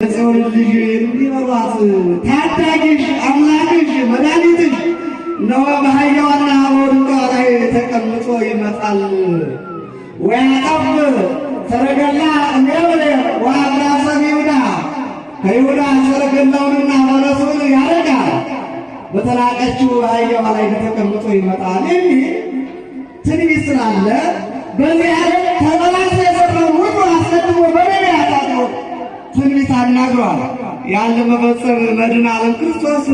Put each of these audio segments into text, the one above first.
የሰው ልጅ እንዲበሏት ታዳጊሽ አምላክሽ መድኃኒትሽ እነሆ በአህያዋና በውርንጫዋ ላይ ተቀምጦ ይመጣል። ወያጠፍ ሰረገላ እምየብለ ወአብራሰ ይሁዳ ከይሁዳ ሰረገላውንና ፈረሱን ያረጋል፣ በተናቀችው አህያዋ ላይ ተቀምጦ ይመጣል የሚል ትንቢት ስላለ በዚህ ዓለም ተበላሽቶ የሰራውን ሁሉ አስቀድሞ በነቢያት አድሮ ትንቢት አናግሯል። ያን ለመፈጸም መድኃኔ ዓለም ክርስቶስ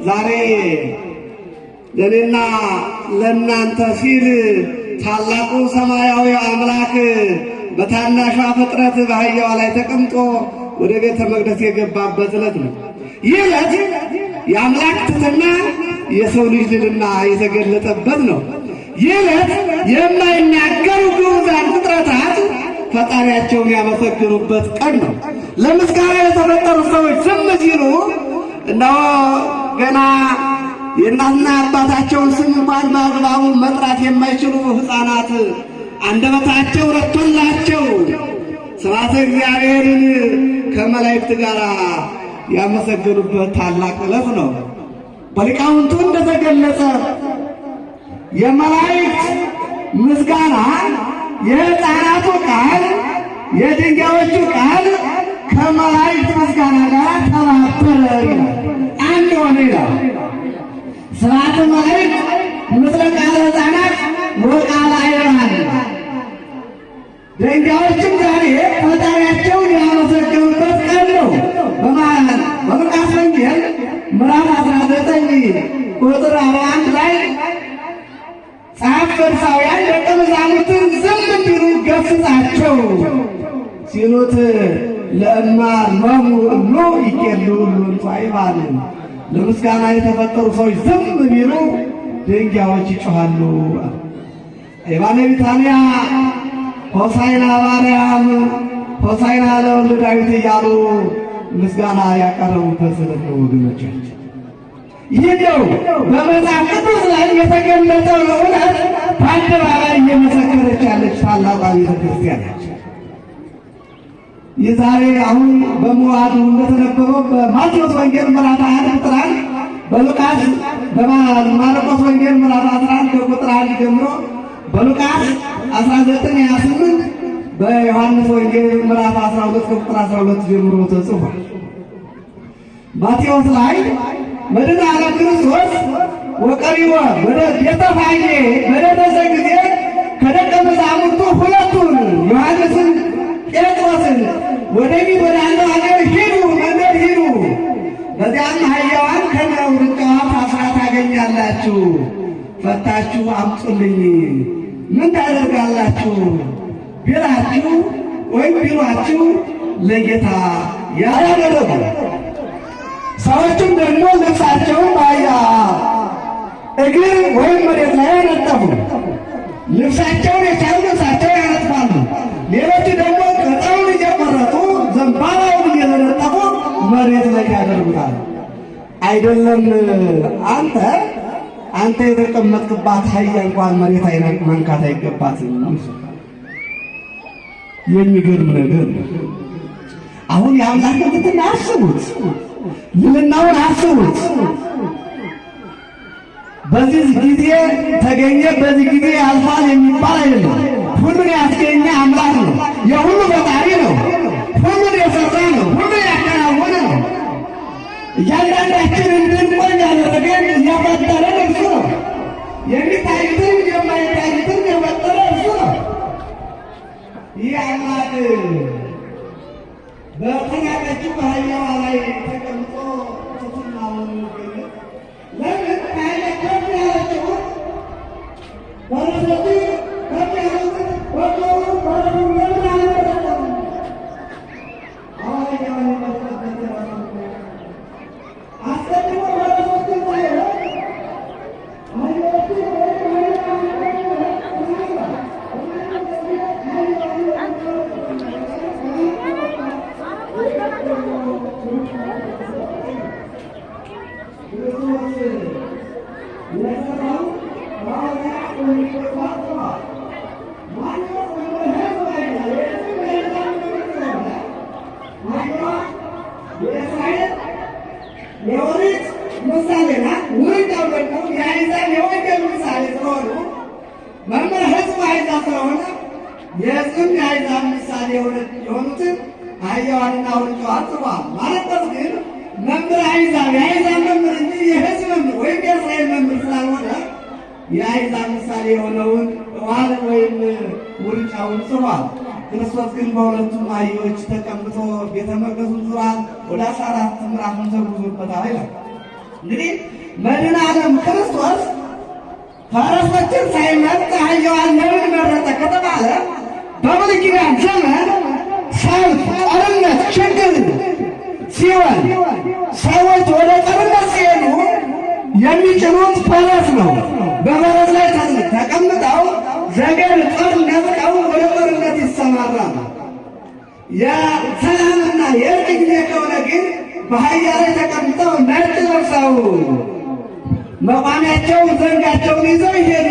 ዛሬ ለእኔና ለእናንተ ሲል ታላቁ ሰማያዊ አምላክ በታናሿ ፍጥረት በአህያዋ ላይ ተቀምጦ ወደ ቤተ መቅደስ የገባበት ዕለት ነው። ይህ ዕለት የአምላክ ትሕትና የሰው ልጅ ልዕልና የተገለጠበት ነው። ይህ ዕለት የማይናገሩ ግዑዛን ፍጥረታት ፈጣሪያቸውን ያመሰግኑበት ቀን ነው። ለምስጋና የተፈጠሩ ሰዎች ዝም ሲሉ እነሆ ገና የእናትና አባታቸውን ስም እንኳን በአግባቡ መጥራት የማይችሉ ሕፃናት አንደበታቸው ረቶላቸው ስብሐተ እግዚአብሔርን ከመላእክት ጋር ያመሰገኑበት ታላቅ ዕለት ነው። በሊቃውንቱ እንደተገለጸ የመላእክት ምስጋና የሕፃናቱ ቃል የድንጋዮቹ ቃል ከመላእክት ምስጋና ጋር ተባበረ ይላል፣ አንድ ሆነ ይላል። ስብሐተ መላእክት ምስለ ቃለ ሕፃናት ወቃለ አእባን። ድንጋዮችም ዛሬ ፈጣሪያቸውን ያመሰገኑበት ቀን ነው። በሉቃስ ወንጌል ምዕራፍ 19 ቁጥር 41 ላይ ጸሐፍት ፈሪሳውያን ደቀ መዛሙርትን ዝም እንዲሉ ገሥጻቸው ሲሉት ለእማ መሙ እሎ ይቄሉ ሁሉ አይባል። ለምስጋና የተፈጠሩ ሰዎች ዝም ቢሉ ድንጋዮች ይጮኻሉ። አይባነ ቢታንያ ሆሳዕና በአርያም ሆሳዕና ለወልደ ዳዊት እያሉ ምስጋና ያቀረቡበት ዕለት ነው ወገኖቻችን። ይህ ነው በመጽሐፍ ቅዱስ ላይ የተገለጠው እውነት በአደባባይ እየመሰከረች ያለች ታላቋ ቤተ ክርስቲያን ነች። ይህ ዛሬ አሁን በመዋዕሉ እንደተነበበው በማቴዎስ ወንጌል ምዕራፍ 21 ቁጥር 1 በማርቆስ ወንጌል ምዕራፍ 11 ከቁጥር 1 ጀምሮ በሉቃስ 19:28 በዮሐንስ ወንጌል ምዕራፍ 12 ከቁጥር 12 ጀምሮ ተጽፏል። ማቴዎስ ላይ መድኃኔ ዓለም ክርስቶስ ወቀሪወ ወደ ቤተፋጌ በደረሰ ጊዜ ከደቀ መዛሙርቱ ሁለቱን ዮሐንስን፣ ጴጥሮስን ወደፊት ወዳለው ሀገር ሂዱ፣ መንገድ ሂዱ፣ በዚያም አህያዋን ከነውርንጫዋ ታስራ ታገኛላችሁ፣ ፈታችሁ አምጡልኝ፣ ምን ታደርጋላችሁ ቢላችሁ ወይም ቢሏችሁ ለጌታ ያላደረጉ ሰዎችም ደግሞ ልብሳቸውን በአህያ እግር ወይም መሬት ላይ ያነጠፉ፣ ልብሳቸውን የቻሉ ልብሳቸው ያነጥፋሉ። ሌሎቹ ደግሞ ቅጠሉን እየቆረጡ ዘንባባውን እየተነጠፉ መሬት ላይ ያደርጉታል። አይደለም አንተ የተቀመጥክባት አህያ እንኳን መሬት መንካት አይገባትም። የሚገርም ነገር ነው። አሁን የአምላክን ትሕትና አስቡት፣ ልዕልናውን አስቡት። በዚህ ጊዜ ተገኘ፣ በዚህ ጊዜ ያልፋል የሚባል አይደለም። ሁሉን ያስገኘ አምላክ ነው። የሁሉ ፈጣሪ ነው። ሁሉን የሰራ ነው። ሁሉን ያከናወነ ነው። እያንዳንዳችን እንድንቆይ ያደረገን እያፈጠረን እርሱ ነው። የሚታዩትን የማይታዩትን የፈጠረ እርሱ ነው። ይህ አምላክ በተናቀችው በአህያዋ ላይ ተቀምጦ ትሕትናውን ገለጠ። ለምን ከአህያ ከፍ ያለችውን ፈረሶቹ ከፍ ያሉትን ወጥተውን ፈረሱን ለምን አልመረጠም? አህያውን የመረጠበት የራሱ አስቀድሞ ፈረሶቹን ሳይሆን አህያዎቹን የኦሪት ምሳሌ ናት። ውርንጫው ደግሞ የአሕዛብ የወንጌል ምሳሌ ስለሆኑ መምህር ሕዝብ አሕዛብ ስለሆነ የሕዝብም የአሕዛብ ምሳሌ የሆኑትን አህያዋንና ውርንጫዋን ጽፏል። ማለበት ግን መምህር አሕዛብ የአሕዛብ መምህር እንጂ የሕዝብ መምህር ወይም የእስራኤል መምህር ስላልሆነ የአሕዛብ ምሳሌ የሆነውን ዋልን ወይም ውርንጫውን ጽፏል። ክርስቶስ ግን በሁለቱም አህዮች ተቀምጦ ቤተ መቅደሱን ዙሯል። ወደ 14 ምዕራፍን ተጉዞበታል ይላል። እንግዲህ መድኃኔ ዓለም ክርስቶስ ፈረሶችን ሳይመርጥ አህያዋን ለምን መረጠ ከተባለ በብሉይ ኪዳን ዘመን ሰልፍ፣ ጦርነት፣ ችግር ሲሆን ሰዎች ወደ ጦርነት ሲሄዱ የሚጭኑት ፈረስ ነው። በፈረስ ላይ ተቀምጠው ዘገር ጦር ነጥቀው ወደ ጦርነት ይሰማራሉ። የሰላምና የእርቅ ጊዜ ከሆነ ግን በአህያ ላይ ተቀምጠው ነጭ ለብሰው መቋሚያቸውን ዘንጋቸውን ይዘው ይሄዱ